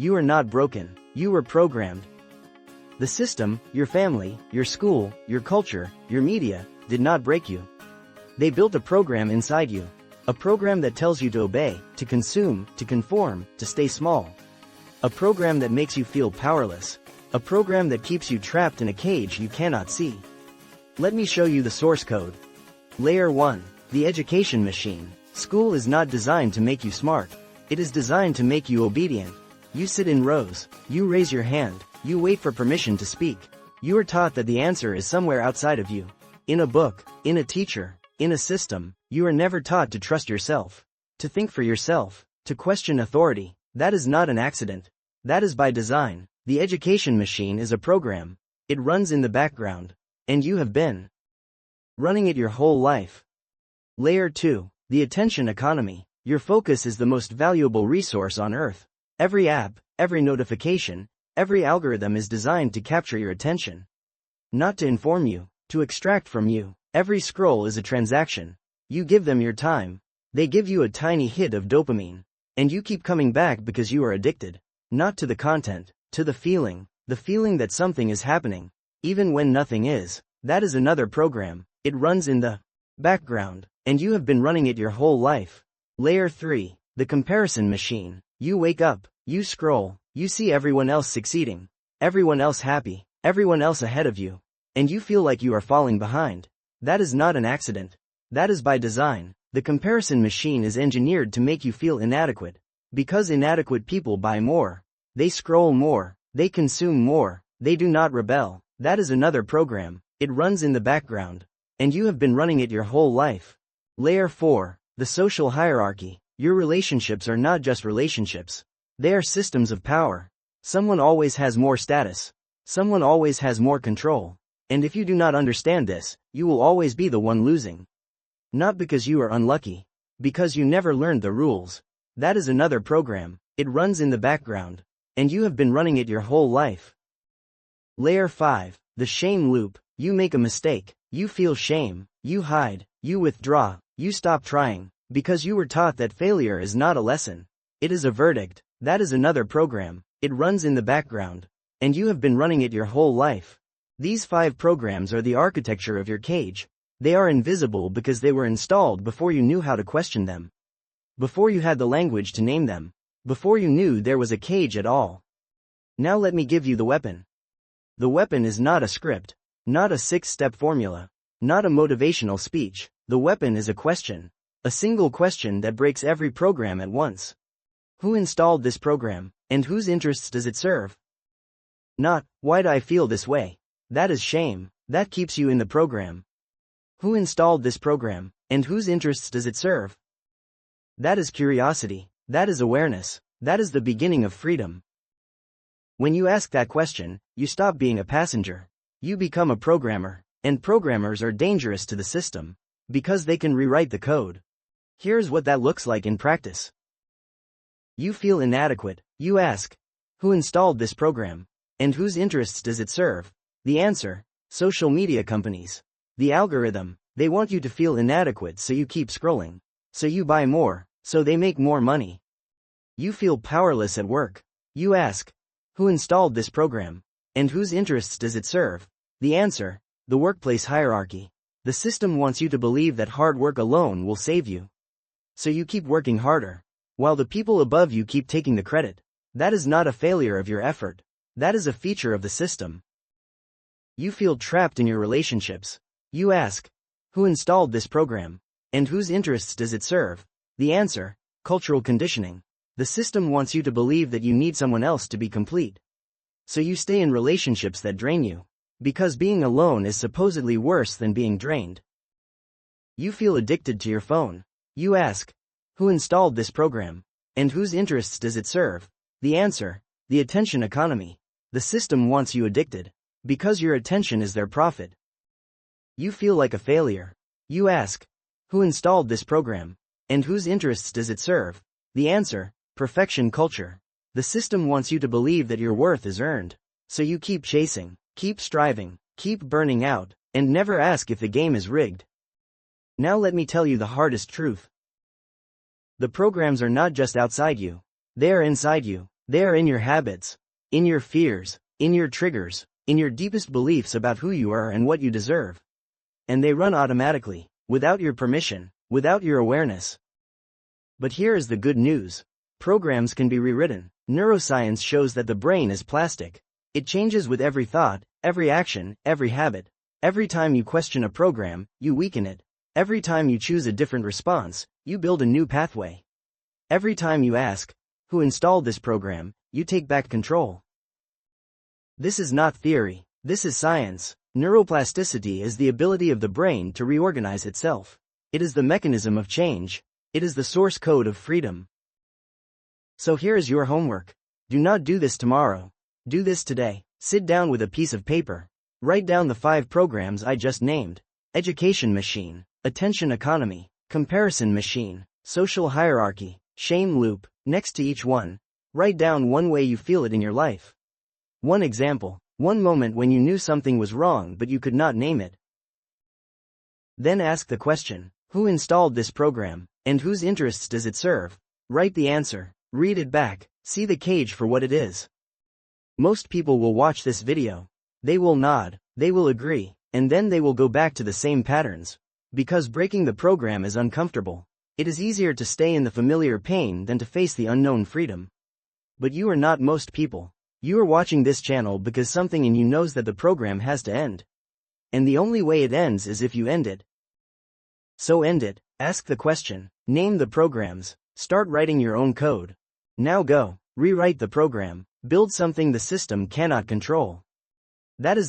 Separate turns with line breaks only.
You are not broken. You were programmed. The system, your family, your school, your culture, your media, did not break you. They built a program inside you. A program that tells you to obey, to consume, to conform, to stay small. A program that makes you feel powerless. A program that keeps you trapped in a cage you cannot see. Let me show you the source code. Layer 1. The education machine. School is not designed to make you smart. It is designed to make you obedient. You sit in rows. You raise your hand. You wait for permission to speak. You are taught that the answer is somewhere outside of you. In a book, in a teacher, in a system. You are never taught to trust yourself. To think for yourself. To question authority. That is not an accident. That is by design. The education machine is a program. It runs in the background. And you have been running it your whole life. Layer 2. The attention economy. Your focus is the most valuable resource on earth. Every app, every notification, every algorithm is designed to capture your attention. Not to inform you, to extract from you. Every scroll is a transaction. You give them your time. They give you a tiny hit of dopamine. And you keep coming back because you are addicted. Not to the content, to the feeling that something is happening. Even when nothing is. That is another program. It runs in the background. And you have been running it your whole life. Layer 3. The comparison machine. You wake up, you scroll, you see everyone else succeeding, everyone else happy, everyone else ahead of you. And you feel like you are falling behind. That is not an accident. That is by design. The comparison machine is engineered to make you feel inadequate. Because inadequate people buy more. They scroll more. They consume more. They do not rebel. That is another program. It runs in the background. And you have been running it your whole life. Layer 4. The social hierarchy. Your relationships are not just relationships. They are systems of power. Someone always has more status. Someone always has more control. And if you do not understand this, you will always be the one losing. Not because you are unlucky. Because you never learned the rules. That is another program. It runs in the background. And you have been running it your whole life. Layer 5. The shame loop. You make a mistake. You feel shame. You hide. You withdraw. You stop trying. Because you were taught that failure is not a lesson. It is a verdict. That is another program. It runs in the background. And you have been running it your whole life. These 5 programs are the architecture of your cage. They are invisible because they were installed before you knew how to question them. Before you had the language to name them. Before you knew there was a cage at all. Now let me give you the weapon. The weapon is not a script. Not a 6-step formula. Not a motivational speech. The weapon is a question. A single question that breaks every program at once. Who installed this program, and whose interests does it serve? Not, why do I feel this way? That is shame. That keeps you in the program. Who installed this program, and whose interests does it serve? That is curiosity. That is awareness. That is the beginning of freedom. When you ask that question, you stop being a passenger. You become a programmer, and programmers are dangerous to the system. Because they can rewrite the code. Here's what that looks like in practice. You feel inadequate. You ask, who installed this program? And whose interests does it serve? The answer, social media companies. The algorithm, they want you to feel inadequate so you keep scrolling. So you buy more, so they make more money. You feel powerless at work. You ask, who installed this program? And whose interests does it serve? The answer, the workplace hierarchy. The system wants you to believe that hard work alone will save you. So you keep working harder, while the people above you keep taking the credit. That is not a failure of your effort. That is a feature of the system. You feel trapped in your relationships. You ask, who installed this program? And whose interests does it serve? The answer, cultural conditioning. The system wants you to believe that you need someone else to be complete. So you stay in relationships that drain you. Because being alone is supposedly worse than being drained. You feel addicted to your phone. You ask, who installed this program? And whose interests does it serve? The answer, the attention economy. The system wants you addicted. Because your attention is their profit. You feel like a failure. You ask, who installed this program? And whose interests does it serve? The answer, perfection culture. The system wants you to believe that your worth is earned. So you keep chasing, keep striving, keep burning out, and never ask if the game is rigged. Now let me tell you the hardest truth. The programs are not just outside you. They are inside you. They are in your habits, in your fears, in your triggers, in your deepest beliefs about who you are and what you deserve. And they run automatically, without your permission, without your awareness. But here is the good news. Programs can be rewritten. Neuroscience shows that the brain is plastic. It changes with every thought, every action, every habit. Every time you question a program, you weaken it. Every time you choose a different response, you build a new pathway. Every time you ask, who installed this program, you take back control. This is not theory. This is science. Neuroplasticity is the ability of the brain to reorganize itself. It is the mechanism of change. It is the source code of freedom. So here is your homework. Do not do this tomorrow. Do this today. Sit down with a piece of paper. Write down the 5 programs I just named. Education machine, attention economy, comparison machine, social hierarchy, shame loop. Next to each one, write down one way you feel it in your life. One example, one moment when you knew something was wrong but you could not name it. Then ask the question, who installed this program, and whose interests does it serve? Write the answer, read it back, see the cage for what it is. Most people will watch this video. They will nod, they will agree, and then they will go back to the same patterns. Because breaking the program is uncomfortable. It is easier to stay in the familiar pain than to face the unknown freedom. But you are not most people. You are watching this channel because something in you knows that the program has to end. And the only way it ends is if you end it. So end it, ask the question, name the programs, start writing your own code. Now go, rewrite the program, build something the system cannot control. That is the